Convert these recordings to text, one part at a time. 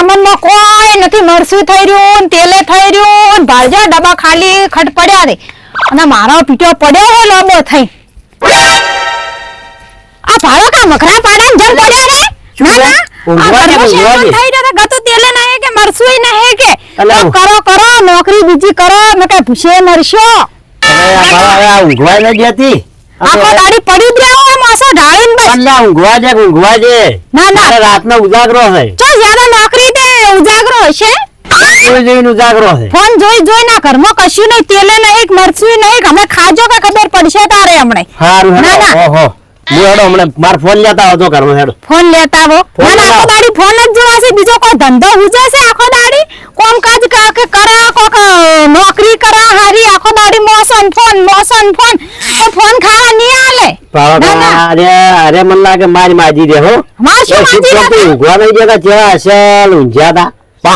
સામાનમાં કોઈ નથી, મરસું થઈ રહ્યું, તેલે થઈ રહ્યું, ભાજા ડબ્બા ખાલી ખટ પડ્યા રે અને મારો પીટો પડ્યો હે લોબો થઈ. આ ભાડો કા મખરા પાડે જમ પડ્યા રે. ના થઈ રહ્યો ગતો તેલે નહીં કે મરસું નહીં કે કરો નોકરી બીજી કરો મે કે ભૂસે મરશો. હવે ઊંઘવા ન જતી આખો દાડી પડી જ રહ્યો મોસો ઢાળીને બસ. અલ્લા ઊંઘવા દે. ના ના રાતનો ઉજાગરો છે. તો જ્યાદા નોકરી દે ઉજાગરો હશે. જોઈને ઉજાગરો છે. ફોન જોઈ ના ઘરમાં કશું નહીં, તેલે નહીં, મરચું નહીં, અમે ખાજો કે ખબર પડશે તારે હમણે. હારું ઓહો હું હેડો હમણે માર ફોન લેતા આવતો ઘરમાં હેડો. ફોન લેતા આવો. ના આખો દાડી ફોન જ જોવાશે, બીજો કોઈ ધંધો હુજે છે આખો દાડી કોમકાજ કે કરે કોક નોકરી કરે હારી આખો દાડી મોસન ફોન તો ફોન ખાવા નહીં આલે. અરે મને લાગે મારી માજી દે હો. માર શું માજી દે? ઊંઘવા નહીં દેતા ચેવા અસલ ઊંઘ્યા હતા.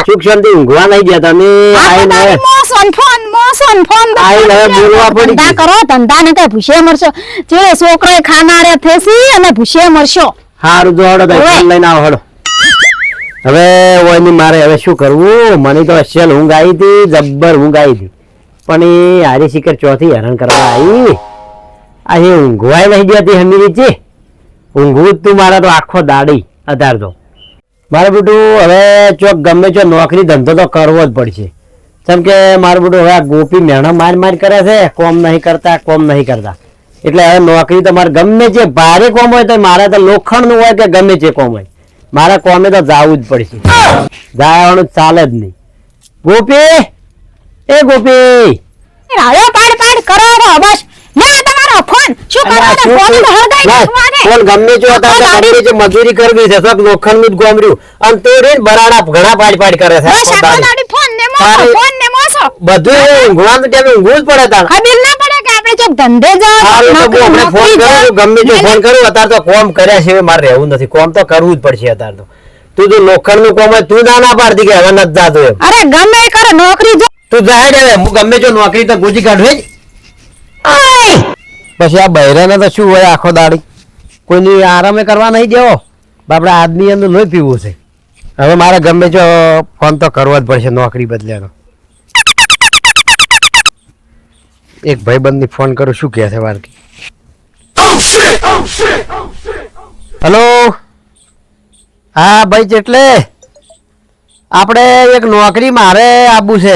સુખ શાંતિ ઊંઘવા નહીં દેતા ને આઈને મોસન ફોન આઈને બોલવા પડી. ધંધા કરો, ધંધા ને કઈ ભૂસે મરશો. જે છોકરાએ ખાનારે થેસી અને ભૂસે મરશો. હારું જો હડો ફોન લઈને આવો હડો. હવે ઓયની મારે હવે શું કરવું? મને તો અસલ ઊંઘ આવી હતી, જબ્બર ઊંઘ આવી હતી, પણ એ હારી શિખર ચોથી હેરાન કરવા આવી. આ એ ઊંઘવાય નહીં દેતી હમી છે. ઊંઘવું તું મારા તો આખો દાડી અત્યારે તો મારું બેટું હવે ચોક ગમે ચો નોકરી ધંધો તો કરવો જ પડશે. કેમ કે મારું બેટું હવે આ ગોપી મેણા માર કરે છે, કોમ નહીં કરતા એટલે હવે નોકરી તો મારે ગમે છે ભારે કોમ હોય તો મારે તો લોખંડનું હોય કે ગમે છે કોમ હોય મારા કોમે તો જવું જ પડશે. જવાનું ચાલે જ નહીં. ગોપી ગોપી પાડ કરો બસ. લે તમારો ફોન શું કરો? ફોન તો હળગાઈ નાખવાને. ફોન ગમે છે મજૂરી કરવી છે સબ લોખંડનું જ ગોમર્યું અને તે રે બરાડા ઘણા પાડ કરે છે. ફોન ને મોસો બધું ઊંઘવાનું ટાઈમે ઊંઘવું જ પડે તાર. ખબર ના પડે કે આપણે જો ધંધે ગમે તે ફોન કરું અત્યારે તો કોમ કર્યા છે મારે રહેવું નથી. કોમ તો કરવું જ પડશે અત્યારે તો. તું જો લોખંડ નું કોમ હોય તું ના પાડતી કે હવે નથી જાતો એમ. અરે ગમે કરે નોકરી જો તું જાય હવે હું ગમે જો નોકરી તો ગુજી કાઢું જ. પછી આ બહેરાને તો શું હોય આખો દાડી કોઈની આરામે કરવા નહીં દેવો. બાપડા આદમી અંદર લોહી પીવું છે. હવે મારે ગમે જો ફોન તો કરવો જ પડશે નોકરી બદલ્યાનો. એક ભાઈબંધની ફોન કરું શું કહે છે વારકી. હેલો હા ભાઈ જેટલે આપણે એક નોકરી મારે આપવું છે.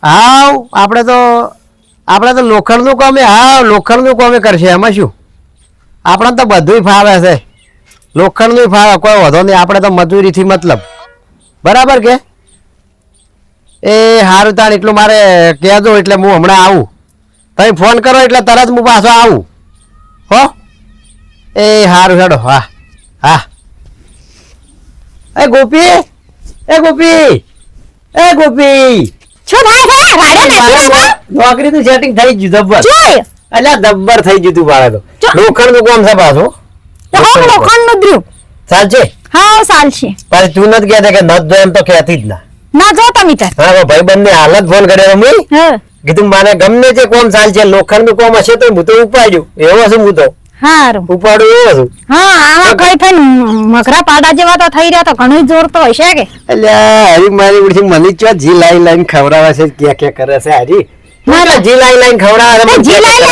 હા આપણે તો લોખંડનું કામે લોખંડનું કામે કરશે એમાં શું. આપણે તો બધું ફાવે છે, લોખંડનું ફાવે કોઈ વધો નહીં. આપણે તો મજૂરીથી મતલબ બરાબર કે એ સારું તાણ એટલું મારે કહેજો એટલે હું હમણાં આવું. તમે ફોન કરો એટલે તરત હું પાછો આવું હો. એ સારું હેડો. હા એ ગોપી શું થાય છે? નોકરી નું સેટિંગ થઈ ગયું જબ્બર. એટલે જબ્બર થઈ ગયું તું બાળા તો લોખંડ નું કામ છે પાછું. લોખંડ નું દ્રુ ચાલશે. હા ચાલશે. પણ તું નથી કહેતા કે નત જો એમ તો કહેતી જ ના જો તમે તાર. હા ભાઈબંધ ને હાલત ફોન કર્યો મેં કીધું મને ગમે તે કોમ ચાલશે લોખંડ નું કોમ હશે તો હું તો ઉપાડ્યું એવો છું હું તો. હારું ઉપાડું એવો છું. હા આવા કઈ થઈને મગરા પાડા જેવા તો થઈ રહ્યા તો ઘણું જોર તો હશે કે. એટલે હરી મારી ઉડી મને ચો જી લાઈન ખવડાવે છે ક્યાં કરે છે હરી. જી લાઈન ખવડાવે છે. જી લાઈન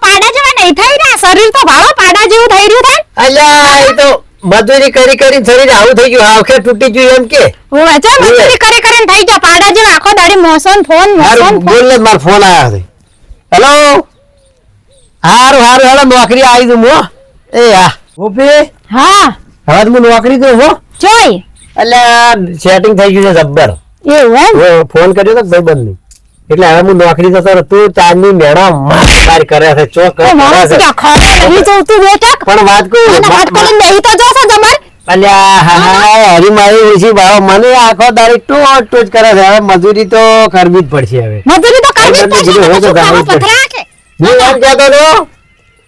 પાડા જેવા નહીં થઈ રહ્યા, શરીર તો ભાવો પાડા જેવું થઈ રહ્યું થાય. અલ્યા એ તો મજૂરી કરી શરીર આવું થઈ ગયું આંખે તૂટી ગયું એમ કે. ઓવા જો મજૂરી કરીને થઈ ગયા પાડા જેવા આખો દાડી મોસન ફોન બોલ ને માર ફોન આયા છે. હેલો હારું હેલો નોકરી આવી તું મો. એ હા ગોપી હા હવે હું નોકરી તો હો જોઈ. એટલે સેટિંગ થઈ ગયું છે જબ્બર. એવું ફોન કર્યો તો ભાઈબંધ ની એટલે હવે હું નોકરી તો તું ચાંદની મેળા માર કરે છે ચોક કરે છે. પણ વાત કહું હરી મારી ઓછી ભાવ મને આખો દાડી ટોચ કરે છે. હવે મજૂરી તો કરવી જ પડશે. હવે મજૂરી તો કરવી જ પડશે. હું એમ કહેતો હતો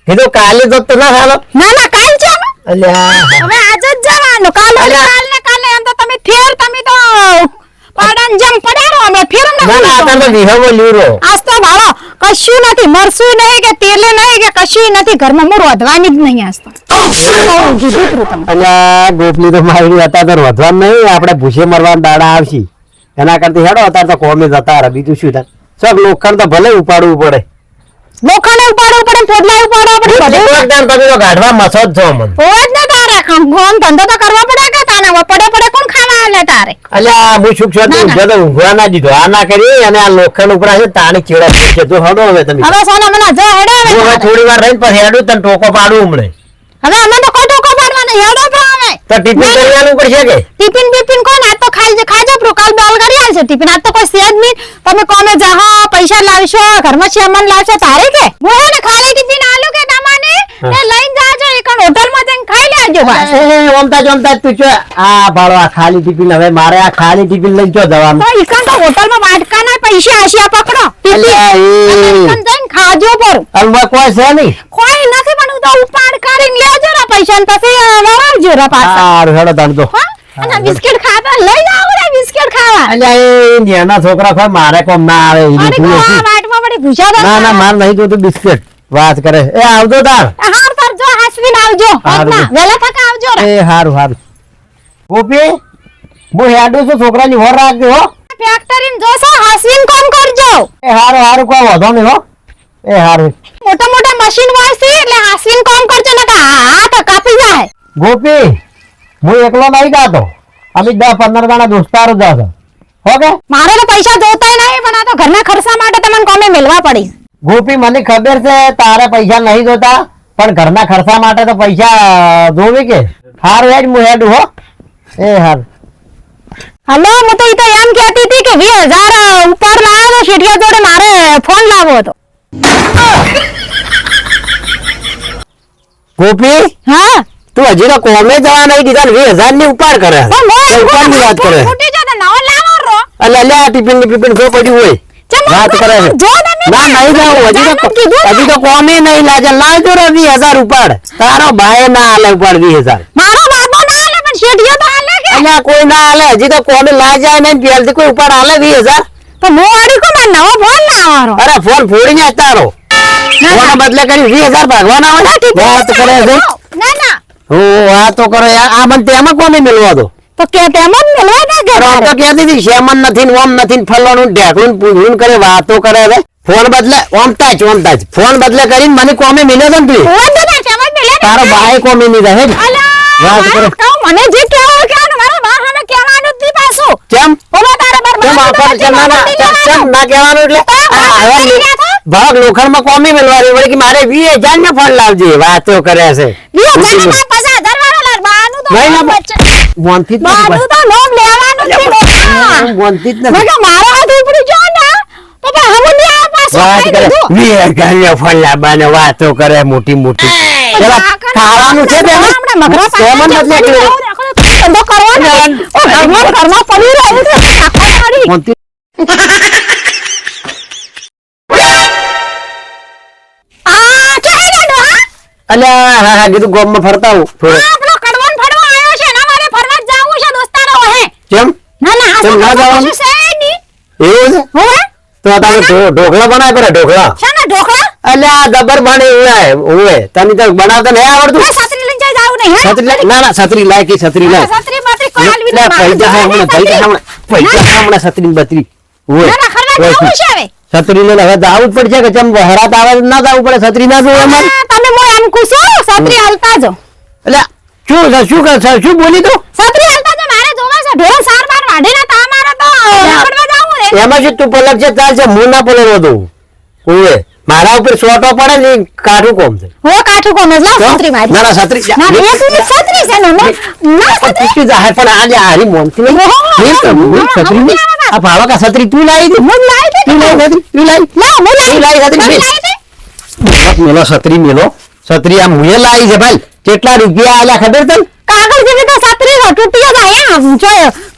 કીધું કાલે તો ના ચાલો. ના ના કાલ ચાલો. અલ્યા હવે આજ જ જવાનું. કાલે એમ તો તમે તો પાડાને જેમ પડ્યારો અમે ફેર ના ના આ તો વિહવો લીરો આજ તો ભાળો કશું નથી મરસું નહીં કે તેલે નહીં કે કશું નથી ઘરમાં મોર વધવાની જ નહીં આજ તો કીધું તું તમને. અને ગોપલી તો મારી હતા તો વધવાનું નહીં આપણે ભૂસે મરવાના દાડા આવશે એના કરતા હેડો અત્યારે તો કોમે જતા રહે બીજું શું થાય સબ લોખંડ તો ભલે ઉપાડવું પડે લોખંડે ઉપાડવું પડે પોટલા ઉપાડવા પડે બધું તમે તો ગાઢવા મસો જ છો મને હોજ ને તારે કામ ધંધો તો કરવા પડે કે તાને પડે કોણ ખાવા આલે તારે અલ્યા હું શું છું ના, ના. તો ઊંઘવા ના દીધો આ ના કરી અને આ લોખંડ ઉપર છે તાણી ચીડા છે તો હડો હવે તમે હવે સોના મને જો હેડે હું હવે હવે થોડી વાર રહીને પછી હેડું તને ટોકો પાડું હમણે હવે અમે તો કોઈ ટોકો પાડવાનો હેડો પણ હવે તો ટિફિન લઈ આવવું પડશે કે ટિફિન બિફિન કોણ આજ તો ખાજો પ્રો કાલ બાલ કરી આવશે ટિફિન આજ તો કોઈ સેજ નહીં તમે કોમે જાહો પૈસા લાવશો ઘરમાં સામાન લાવશો તારે કે હું હે ને ખાલી ટિફિન આલુ કે તમાને ને લઈને જાજો એકણ હોટલમાં જઈને ખાઈ લેજો બસ ઓમતા તું છો આ ભાડો આ ખાલી ટિફિન હવે મારે આ ખાલી ટિફિન લઈને જો જવાનું તો એકણ તો હોટલમાં વાટકાના પૈસા આશિયા પકડો અલ્યા અને એ એકણ જઈને ખાજો પર અલમાં કોઈ છે નહીં કોઈ નથી પણ હું તો ઉપાડ કરીને લેજો ને પૈસા ને પછી વળાવજો રા પાછા સારું હેડો તાણ તો હા? અને બિસ્કિટ ખાવા લઈ આવો રે બિસ્કિટ ખાવા અલ્યા એ નાના છોકરા કોઈ મારે કોમ ના આવે એ અરે રીતનું ગોવા નથી. વાટમાં પડી ભૂસા તો ના ના માર નહીં જોતું બિસ્કિટ વાત કરે એ આવજો તાર હાર પર જો હાસવીને આવજો હારું. ના વેલા થકા આવજો રે એ હારું હારું ગોપી હું હેડું છું છોકરાની હોર રાખજો હો ફેક્ટરીને જોશો હાસવીને કામ કરજો એ હારું કોઈ વધો નહીં હો એ હારું મોટા મોટા મશીન હોય છે એટલે હાસવીને કામ કરજો ને કે હાથ કાપી જાય ગોપી હું એકલો નહીં જાતો અમે 10-15 જણા દોસ્તારો જાતો ઓકે મારે તો પૈસા જોતાય નહીં પણ આ તો ઘરના ખર્ચા માટે તમને કામે મેલવા પડી ગોપી મને ખબર છે તારે પૈસા નહીં જોતા પણ ઘરના ખર્ચા માટે તો પૈસા જોવી કે હારું હેડ હું હેડું હો એ હારું હલો હું તો ઈ તો એમ કહેતી હતી કે 20,000 ઉપર લાવ્યો તો શેઠિયા જોડે મારે ફોન લાવવો હતો ગોપી હા તું હજી તો કોમે જવા નહીં દીધા 20,000 ની ઉપાડ કરે પણ મોય ઉપાડની વાત કરે ફૂટી જતો નવો લાવો રો એટલે લે આ ટિફિન ની પિફિન જો પડ્યું હોય વાત કરે છે જો તમે ના નહીં જાઉં હજી તો કોમે નહીં લાગે લાવજો રે 20,000 ઉપાડ તારો ભાઈ ના આલે ઉપાડ 20,000 મારો બાબો ના આલે પણ શેઠિયો તો આલે કે અલ્યા કોઈ ના આલે હજી તો કોમે લાઈ જાય નહીં પહેલથી કોઈ ઉપાડ આલે 20,000 તો હું વાડી કો માર નવો ફોન લાવવાનો અરે ફોન ફોડી જાય તારો ફોન બદલે કરી 20,000 ભાગવાના હોય વાત કરે છે ના ના ઓ આ તો કરે આ મને તેમાં કોને મેળવા દો તો કે તેમ જ મેલવા દે કે પણ આમ તો કહેતી હતી શેમન નથી ને ઓમ નથી ને ફલાણું ને ઢેકણું ને પૂંછડું કરે વાતો કરે હવે ફોન બદલે ઓમતા જ ફોન બદલે કરીને મને કોમે મિલ્યો તો ને તું ફોન તો ના તેમ જ મેલે તારો ભાઈ કોમે નહીં રહે ને. વાત કરે. મને જે કહેવું કે મારા બા સામે કહેવાનું જ નહીં પાછું કેમ ઓલો તારે બાર કેમ આપણ કેમ ના કહેવાનું એટલે આ હવે ભાગ લોખંડમાં કોમે મેળવાની વળી કે મારે 20,000 ને ફોન લાવજે વાતો કરે છે નહીં ના મોનથી જ નથી બાનું તો નોમ લેવાનું જ નહીં મોનથી જ મેં નથી કે મારો હાથ ઉપડી ગયો ને તો પણ હમ નહીં આ પાછું વાત કહી કરે દીધું. 20,000 ને ફોન લાવવાને વાતો કરે મોટી મોટી પેલા ખાવાનું છે તેમાં હમણાં મગરા સેમન પાછળ નથી પડી નીકળ્યું. રહ્યો. ધંધો કરવાનો નહીં. ઓ ઘરમાં પડી રહ્યું છે. આખો દાડી. મોનથી આ ચાલી ગયો હા? અલ્યા હા હા કીધું ગોમમાં ફરતા આવું થોડું આ પેલો કડવાન ફડવો આવ્યો છે એના મારે ફરવા જ જાવું છે દોસ્તારો હે કેમ ના ના આ કેમ ના જવાનું? શું છે નહીં એવું છે હોવે તો તમે ઢોકળા બનાય કરે ઢોકળા શાના ઢોકળા અલ્યા દબર બને ઓએ તને તો બનાવતા નહીં આવડતું આ છત્રી લઈને જાય જાવું નહીં હે? છત્રી લાય ના ના છત્રી લાય કે છત્રી લાય છત્રી બાટરી કોઈ હાલવી લે, નહીં. પૈસા હમણાં છત્રી બત્રી ઓએ ના ના ફરવા જાવું છે હવે છત્રી લઈને હવે જાવું જ પડશે કે ચમ હરાત આવે તો ના જાવું પડે છત્રી ના જોવે અમારે આ તમે મો એમ કુશું છત્રી હાલતા જો એટલે શું બોલી તું છત્રી હાલતા જો મારે જોવા છે ઢોર સાર બાર વાઢીને તમારે તો ફરવા જાવું રે એમાં શું તું પલક છે ચાલશે હું ના પલક હતું ઓએ મારા ઉપર સોટો પડે ને ઈ કાઠું કોમ છે હો કાઠું કોમે લાવ છત્રી મારી ના ના છત્રી ના એ તું છત્રી છે ને ના છત્રી તું જાહેર પણ આજે હારી મોનથી નહીં નહીં તો હું છત્રી નહીં આ ભાવા કા છત્રી તું લાવી દે મું લાઈ દે તું લાવી છત્રી તું લાવી ના મું લાઈ તું લાવી છત્રી લાઈ દે મેલો છત્રી મેલો છત્રી આ મુએ લાવી છે ભાઈ કેટલા રૂપિયા આલ્યા ખબર તને કાગળ જેવી તો છત્રી નો તૂટી જાય આમ જો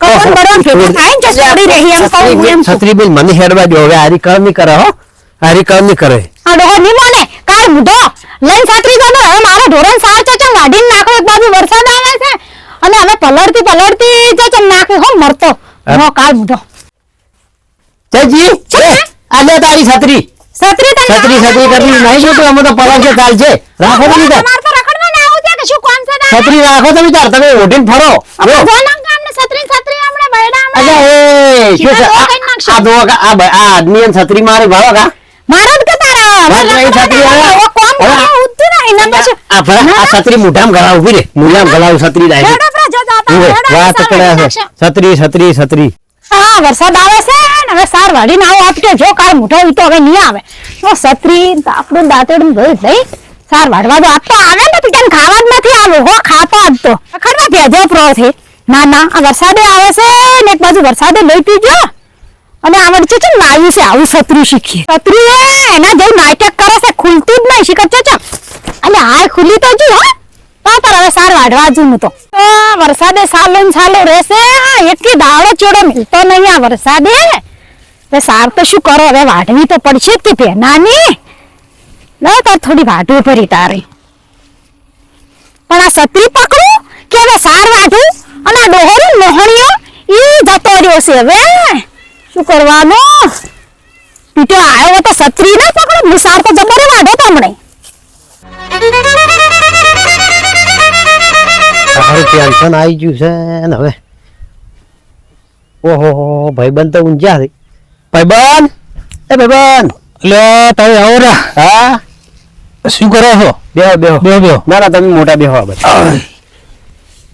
કવન બરન ભેગું થાય ને ચડી રહી એમ કહું હું એમ છત્રી બેન મને હેડવા દો હવે હારી કામ નહીં કરે હો હારી કામ નહીં કરે આ ડોહો ની મોને કાલ મુઢો લઈને છત્રી જતો હવે મારે ઢોરણ સાર તો ચમ વાડીને નાખો એક બાજુ વરસાદ આવે છે અને હવે પલળતી જો ચમ નાખી હો મરતો હો કાલ મુઢો જયજી આ લે તારી છત્રી છત્રી છત્રી કરવી નહીં જોતું અમે તો પલંગ ચાલશે રાખો તમે તાર તમાર તો રખડવા ના આવું છે કે શું કોમ છે તારે? છત્રી રાખો તમે તાર તમે ઓઢીને ફરો જો બોલમ કામ ને છત્રી હમણાં બૈડા અચ્છા એ શું છે સીધા દો કઈ નાખશો. આ દો આ આદમી એને છત્રી મારી ભાળો કા મારો જ કે તારા વાત નહીં છત્રી આવે. કોમ હવે. ઉઠતું ના એના પછી આ ભલા આ છત્રી મોઢામાં ગળા ઉભી રે મોઢામાં ગળા છત્રી દાય હેડો પ્રા જો જાતા ઉભે હેડો વાત કરે છે છત્રી હા વરસાદ આવે છે ને હવે સાર વાડીને આવો આપકે જો કાળ મોટો ઈ તો હવે નહીં આવે તો છત્રી આપણું દાંતેડું બધું લઈ સાર વાડવા તો આપતો આવે ને પીટન ખાવા જ નથી આવ્યો હો ખાતો આજ તો ખડવા ભેજો પ્રો છે ના આ વરસાદે આવે છે ને એક બાજુ વરસાદે લઈ પીજો અને આવડ છે લાવ્યું છે આવું છત્રી શીખી છત્રી એના જેવું નાટક કરે છે ખુલતું જ નહીં શીખર છે અને હાય ખુલી તો જી હો તો હવે સાર વાડવા જું તો વરસાદે સાલો રહેશે એટલી દાડો ચેડો મિલતો નહીં આ વરસાદે તો સાર તો શું કરો હવે વાઢવી તો પડશે જ કે નાની લો તાર થોડી વાઢવી પડી તારે પણ આ છત્રી પકડું કે હવે સાર વાઢું અને આ ડોહરી મોહણીઓ ઈ જતો રહ્યો છે હવે શું કરવાનું પીટો આવ્યો તો છત્રી ના પકડો હું સાર તો જબરે વાઢો તમને તારું ટેન્શન આવી ગયું છે ને હવે ઓહો ભાઈબંધ તો ઊંઝા છે ભાઈબંધ એટલે તારે આવો રા હા શું કરો છો? બેહો ના ના તમે મોટા બેહો બધા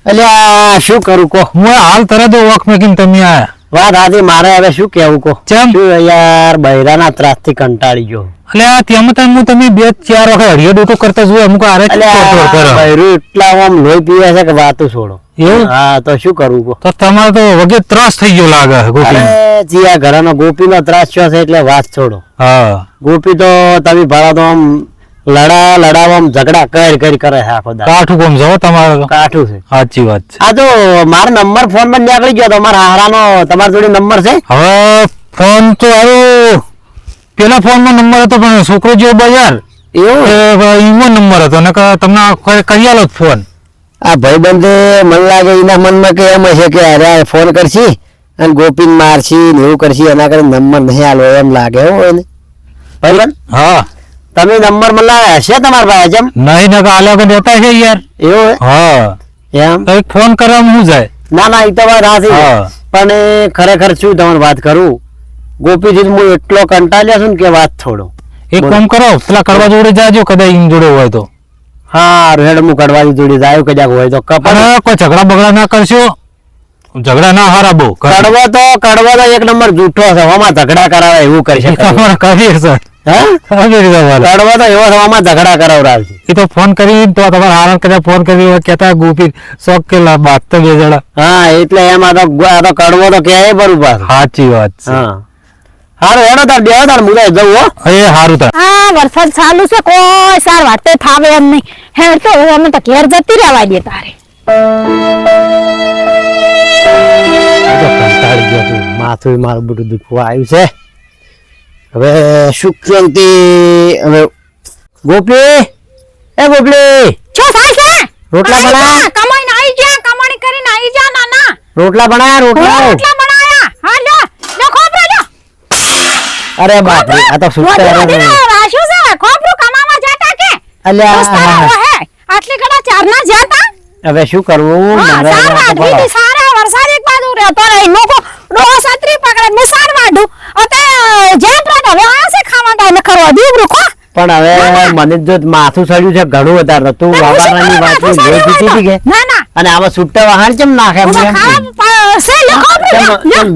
અલ્યા શું કરું કો હું હાલ તરત વોક મેકીને તમે આયા. વાત આજે મારે હવે શું કેવું કો ચમ? શું યાર બૈરાના ત્રાસથી કંટાળી ગયો એટલે તેમાં તો હું તમે 2-4 વખત હરિયો ડોટો કરતા જોયો અમુક આરે અલ્યા બૈરું એટલા આમ લોહી પીવે છે કે વાતું છોડો એવું? હા તો શું કરવું કો તો તમારે તો વગે ત્રાસ થઈ ગયો લાગે ગોપી. અરે જીયા ઘરનો ગોપીનો ત્રાસ થયો છે એટલે વાત છોડો હા ગોપી તો તમે ભાડા તો આમ લડાવવામાં ઝઘડા કરી કરે છે આખો દાડો. કાઠું કોમ છો તમારે તો. કાઠું છે સાચી વાત છે. આ તો મારો નંબર ફોન માં નીકળી ગયો તમારા હારાનો તમારી જોડે નંબર છે હવે ફોન તો આવ્યો પેલા ફોન માં નંબર હતો પણ છોકરો જેવો બજાર એવું ઈમો નંબર હતો ને તમને કરી આલો ફોન. આ ભાઈબંધે મને લાગે એના મનમાં કે એમ હશે કે અરે ફોન કરશી અને ગોપીન મારશી ને એવું કરશી એના કરે નંબર નહીં આલો એમ લાગે હો એને ભાઈબંધ હા તમે નંબર મને હશે તમારા પાસે જેમ નહીં ને આલ્યા કે દેતા છે યાર. એવું હા એમ તો ફોન કરવામાં શું જાય. ના એ તો વાત હા. હાચી પણ એ ખરેખર શું તમારે વાત કરું ગોપીથી હું એટલો કંટાળ્યો છું ને કે વાત છોડો એક કામ કરો પેલા કડવા જોડે જાજો કદાચ એમ જોડે હોય તો. હા રેડ હું કડવાની જોડી જાય કદાચ હોય તો કપડ અને કોઈ ઝઘડા બગડા ના કરશો. ઝઘડા ના હારા બહુ કડવો તો એક નંબર જૂઠો છે આમાં ઝઘડા કરાવે એવું કરશે તમારે કરીએ સર. હા આવી રીતે બોલો. કડવો તો એવો આમાં ઝઘડા કરાવડાવશે એ તો ફોન કરી તો તમારા હારા કદાચ ફોન કરી હોય કેતા ગોપી શોખ કે બાત તો બે જણા. હા એટલે એમાં તો કડવો તો કે બરોબર સાચી વાત છે. હા હારું હેડો તાર બેહો તાર મુદાય જવું હો એ હારું તા. આ વરસાદ ચાલુ છે કોઈ સાર વાટે થાવે એમ નહીં હેડ તો અમે તો ઘેર જતી રહેવા દે તારે હું તો કંટાળી ગયો છું માથું મારું બધું દુખવા આવ્યું છે હવે શું ક્રાંતિ હવે ગોપી શું થાય છે રોટલા બનાય કમાઈને આવી જા કમાણી કરીને આવી જા નાના રોટલા બનાયા રોટલા બનાયા હા લો ખોપરો લો અરે બાપ રે આ તો સુસ્તા રાશુ છે ખોપરો કમાવા જતા કે અલ્યા આટલી ઘણા ચારના જતા હવે શું કરવું મારે સાર વાઢવી સારા વરસાદ એક બાજુ રહેતો નહીં લોકો ડોહો છત્રી પકડે હું સાર વાઢું અતે જે પ્રાણ હવે આ છે ખાવા ટાઈમે કરવા દીવરું કો પણ હવે મને જો માથું સડ્યું છે ઘણું વધારે તું વાવારાની વાત જોઈ દીધી હતી કે ના અને આવા સુટ્ટા વાહન કેમ નાખે એમ હું ખાવા સે લે ખોપરો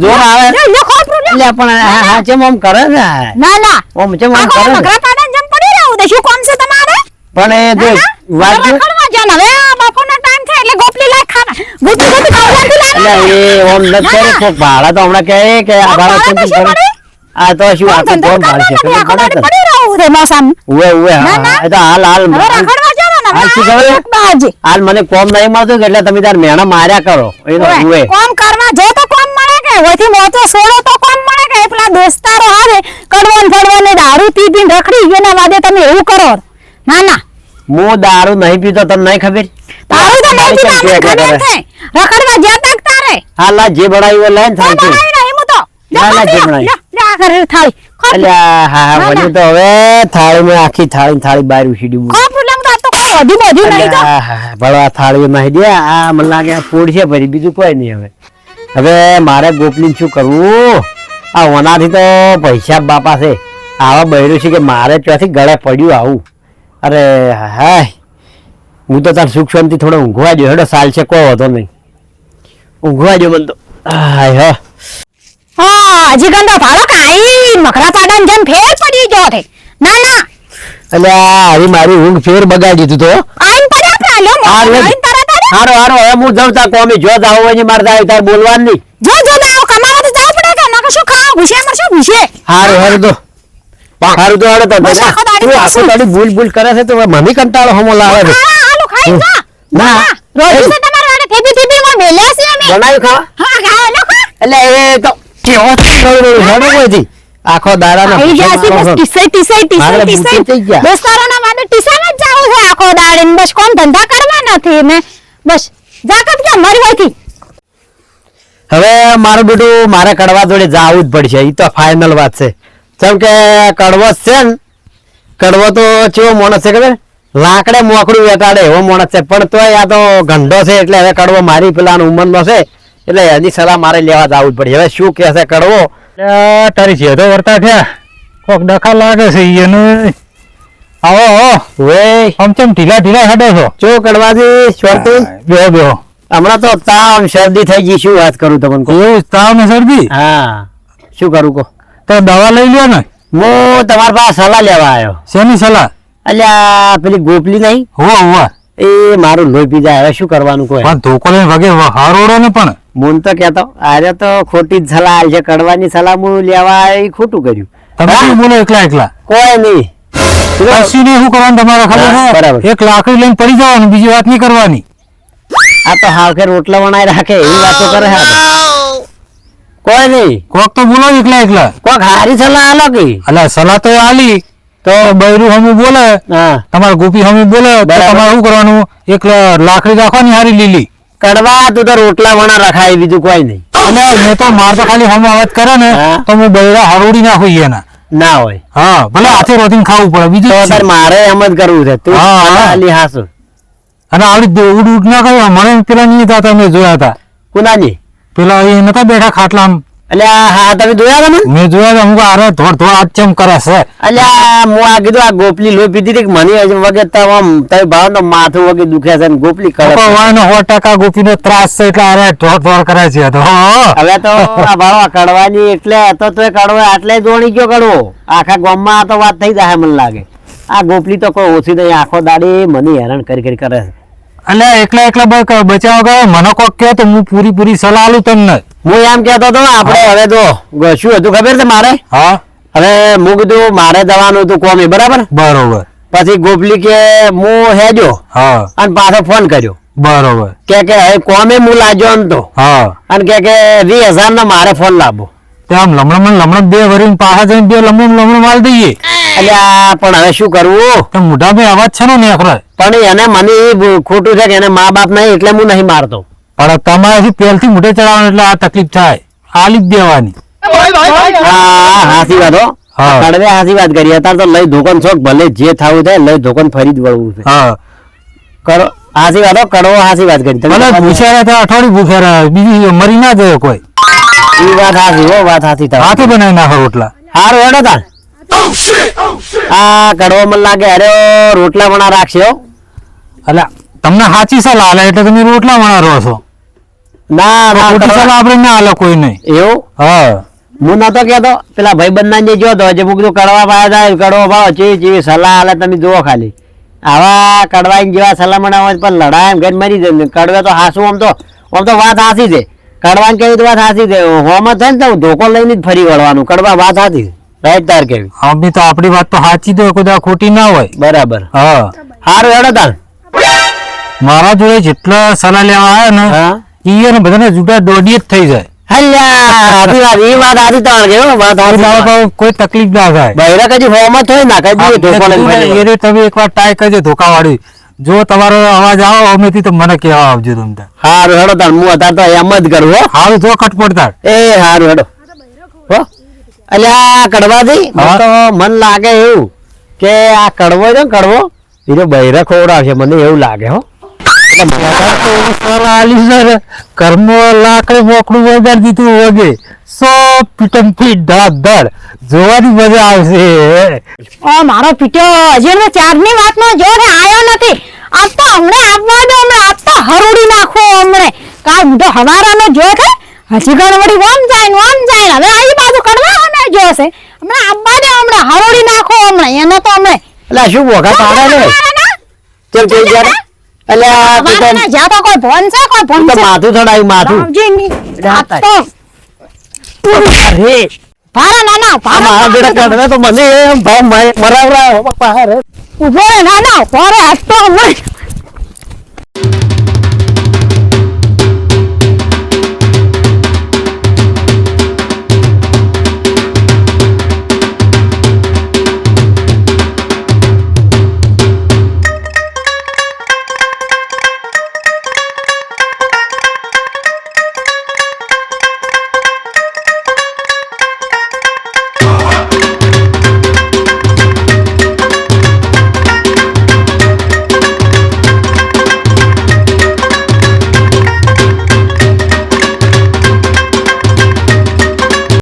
જોર આવે લે ખોપરો લે એટલે પણ હા કેમ આમ કરે છે ના ઓમ કેમ આમ આ કરે છે મગરા પાડા જેમ પડી રહ્યું દે શું કામ છે તમારે પણ એ જો વાત જો રખડવા જાન હવે બપોરનો ટાઈમ થાય એટલે ગોપલી લાય ખાવા ગોપી ખાવાથી એટલે લાય એ ઓમ ન કરે તો ભાડા તો હમણાં કહે કે આ ભાડા કેમ કરે આ તો શું આખું કોણ ભાડશે પડી રહ્યું રે મોસમ ઉવે હા એ તો હાલ હવે રખડવા જાવ ને હાલ શું ખબર? બાજી હાલ મને કોમ નહીં મળતું એટલે તમે તાર મેણા માર્યા કરો એ તો ઉવે કોમ કરવા જે તો કોમ મળે કે હોયથી મોતો સોડો તો કોમ મળે કે પેલા દોસ્તારો આવે કડવન ફડવાને દારૂ પી પીને રખડી એના વાદે તમે એવું કરો ના હું દારૂ નહીં પીતો તમને નહીં ખબર દારૂ તો નહીં પીતા અમને ખબર છે રખડવા જ્યાં તક તારે હાલ આ જે બનાવ્યું લઈને કોઈ થાય છે બનાવી નહીં હું તો ના, ના, જે બનાવી. કરે થાળી ખા અલ્યા હા ના, વળી તો હવે થાળીમાં આખી થાળી બહાર ઉછીડી મૂકી. ખા પુલામ તો આ તો કોઈ વધુ નહીં તો અલ્યા, હા, ભલો આ થાળીમાં હેડી આ મને લાગે આ ફૂડ છે પછી બીજું કોઈ નહીં હવે મારે ગોપલી શું કરવું આ ઓનાથી તો પૈસા બાપા છે આવા બહેરું છે કે મારે ત્યાંથી ગળે પડ્યું આવું અરે હાય હું તો તાર સુખ શાંતિ થોડો ઊંઘવા જો હેડો સાલ છે કોઈ વાંધો નહીં ઊંઘવા જો મને તો હાય હા હજી ગંદો ભાડો કાઈ મકરા પાડાને જેમ ફેર પડી ગયો છે ના ના અલ્યા આવી મારી ઊંઘ ફેર બગાડી દીધું તો આઈન તરત લ્યો હા, લે. આઈન તરત હારો હવે હું જાઉં તાર કોમી જો જાવ હોય મારે તાર બોલવાનું નહીં જો જો દાવ કમાવા તો જાવ પડે કે ના શું ખાવા ભૂસ્યા મરશો ભૂસે હારું હારું તો હારું તો બસ આખો દાડી તું આખો દાડી ભૂલ કરે છે તો મને કંટાળો હમો લાવે છે આલુ ખાઈ જા ના. રોજી છે તમારે વાડે થેપી માં મેલે છે અમે બનાવ્યું ખાવા હા ખાવા લો ખા એટલે એ તો કેવો હેડો કોઈથી આખો દાડાનો આઈ જાસી બસ ટીસાઈ મારે ભૂખી થઈ ગયા. દોસ્તારોના વાડે ટીસાઈ જ જાવ છે આખો દાડીને બસ કોમ ધંધા કરવા નથી મે બસ જાકત કે મરી હોઈથી હવે મારું બેટું મારે કડવા જોડે જાવું જ પડશે એ તો ફાઇનલ વાત છે કેમ કે કડવો જ છે ને કડવો તો કેવો માણસ છે ખબર લાકડે મોકડું વેટાડે એવો માણસ છે પણ તોય આ તો ગંડો છે એટલે હવે કડવો મારી પેલા ઉંમરનો છે એટલે એની સલાહ મારે લેવા જવું જ પડશે હવે શું કહે છે કડવો તારી છે તો વર્તા થયા કોક ડખા લાગે છે એને આવો આવો વે આમ ચમ ઢીલા હેડો છો જો કડવાજી શાંતિ બેહો બેહો હમણાં તો તાવ શરદી થઈ ગઈ શું વાત કરું તમને કહું? એવું તાવ ને શરદી હા શું કરું કહો તો દવા લઈ લ્યો ને હું તમારા પાસે સલાહ લેવા આવ્યો શેની સલાહ અલ્યા પેલી ગોપલી નહીં હોવા એ મારું લોહી પી જાય હવે શું કરવાનું કોઈ પણ ધોકો લઈને વગે હારોડો ને પણ મૂન તો કેતો આરે તો ખોટી જ સલાહ આલી છે કડવાની સલાહ હું લેવા આવી ખોટું કર્યું તમે હા? શું બોલો એકલા કોઈ નહીં પછી ને શું કરવાનું તમારે હા, ખબર બરાબર. છે એક લાકડી લઈને પડી જવાનું બીજી વાત નહીં કરવાની આ તો હાવ કે રોટલા બનાવી રાખે એવી વાતો કરે છે કોઈ નહીં કોક તો બોલો એકલા કોક હારી સલાહ આલો કે અલા સલાહ તો આલી તો બૈરું હમી બોલે હા તમારા ગોપી હમી બોલે તો બરાબર. તમારે શું કરવાનું એક લાકડી રાખવાની હારી લીલી કડવા તું તો રોટલા વણા રખાય બીજું કોઈ નહીં અને મેં તો માર તો ખાલી હમ અવાજ કરે ને હા. તો હું બૈરા હરોડી નાખું એના ના હોય હા ભલે હાથે રોટીને ખાવું પડે બીજું તો શું? તાર મારે એમ જ કરવું છે તું હા, હા. સલાહ આલી હાસુ અને આવડી ઉડ ના કહ્યું મને પેલા નહીં હતા મેં જોયા હતા કુનાજી પેલા એ નતા બેઠા ખાટલામાં અલ્યા હા તમે જોયા તમે મેં જોયા હતા હું અરે ધોડ આજ ચમ કરે છે અલ્યા હું આ કીધું આ ગોપલી લોહી પીધી હતી કે મને હજી વગર તો આમ તારી ભાવ નો માથું વગર દુખે છે ને ગોપલી કરે છે. વાયનો 100% ગોપીનો ત્રાસ છે એટલે અરે ધોડ કરે છે તો હવે તો આ ભાવ કડવાની એટલે તો તોય કડવો આટલે જોણી ગયો કડવો આખા ગામમાં આ તો વાત થઈ જાય મને લાગે આ ગોપલી તો કોઈ ઓછી નહીં આખો દાડી મને હેરાન કરી કરે છે એટલે એકલા બચાવ ગયો મને કોક કહે તો હું પૂરી સલાહ આલું તમને હું એમ કેતો હતો આપણે હવે તો શું હતું ખબર છે મારે હા હવે હું કીધું મારે જવાનું હતું કોમી બરાબર બરોબર પછી ગોપલી કે હું હેજો હા અને પાછો ફોન કર્યો બરોબર કે હવે કોમે હું લાગ્યો નતો હા અને કે 20,000 નો મારે ફોન લાવો તે આમ લમણમ બે વરીને પાછા જઈને બે લમણમ માલ દઈએ એટલે આ પણ હવે શું કરવું તો મોઢા ભાઈ અવાજ છે ને નેકરો પણ એને મને એ ખોટું છે કે એને મા બાપ નહીં એટલે હું નહીં મારતો પણ તમારાથી પેલથી મોઢે ચડાવવાનું એટલે આ તકલીફ થાય આલી જ દેવાની હા હાસી વાત હો હા. કડવે હાસી વાત કરી અત્યારે તો લઈ ધોકન શોખ ભલે જે થાવું થાય લઈ ધોકન ફરી જ વળવું છે હા કરો હાસી વાત હો કડવો હાસી વાત કરી તમે ભલે ભૂખ્યા રહ્યા અઠવાડિયું ભૂખ્યા રહ્યા બીજી મરી ના જાય કોઈ એ વાત હાસી હો વાત હાસી થાય હાથે બનાવી નાખો રોટલા હારું હેડો તાર આ કડવો મને લાગે અરે રોટલા વણા રાખશે હો એટલે તમને સાચી સલાહ આલે એટલે તમે રોટલા વણા રહો છો ના ના ખોટી કડવા- સલાહ આપણે ના આલે કોઈ નહીં એવું હા હું નતો કેતો પેલા ભાઈ બંધા જે જોતો હજી મૂક કડવા ભાવ થાય કડવો ભાવ ચીવી સલાહ આલે તમે જુઓ ખાલી આવા કડવાઈ જેવા સલાહ બનાવે પણ લડાય એમ ઘર મરી જાય કડવે તો હાસું આમ તો વાત હાસી છે કડવાની કેવી વાત હાસી છે હોમ થાય ને તો ધોકો લઈને જ ફરી વળવાનું કડવા વાત હાસી છે રાઈટ તાર કેવી આમ તો આપણી વાત તો સાચી તો કોઈ દાડો ખોટી ના હોય બરાબર હા હારું હેડો તાર મારા જોડે જેટલા સલાહ લેવા આવ્યા ને હા ઈ ને બધાને જુદા દોડી જ થઈ જાય હલ્યા હાથી વાત એ વાત હાથી તાર કેવો વાત હાથી એટલે તાર. હવે કોઈ તકલીફ ના થાય બૈરા કદી હોમ જ હોય ના કદી ધોકો લઈને ફરી વળે. એ રીતે તમે એકવાર ટ્રાય કરજો ધોકા વાળી જો તમારો અવાજ આવો અમેથી તો મને કહેવા આવજો તમને હારું હેડો તાર હું અત્યારે તો એમ જ કરું હો હારું જો કટપડતા એ હારું હેડો હો અલ્યા કડવાથી મને હા. તો મન લાગે એવું કે આ કડવો છે ને કડવો એ તો બૈરા ખવડાવશે મને એવું લાગે હો ઘરમાં લાકડે મોકળું વગાડી દીધું વગે સો પીટમ પીટ ધડ જોવાની મજા આવશે ઓ મારો પીટ્યો હજી એનો ચારની વાતનો જોર હે આયો નથી આજ તો હમણાં આપવા દો હમણાં આજ તો હરોડી નાખો હમણે કાલ મોટો હવારાનો જો છે હજી ઘણ વળી ઓમ જાય ને હવે આ બાજુ કડવાને જોશે હમણાં આપવા દે હમણાં હરોડી નાખો હમણાં એને તો હમણે એટલે શું ભોગા પાડે ને ચલ જઈ જ્યારે અલ્યા તું તો જ્યાં તો કોઈ ભોન છે કોઈ ભોન તું તો છે માથું ચડાવ્યું માથું બાપજીની રાત આ તો અરે ભારા નાના આ મારા બેટા કડવે તો મને એમ ભાવ મરાવરા બાપા રે ઉભો રે નાના ઉભો રે આજ તો હમણાં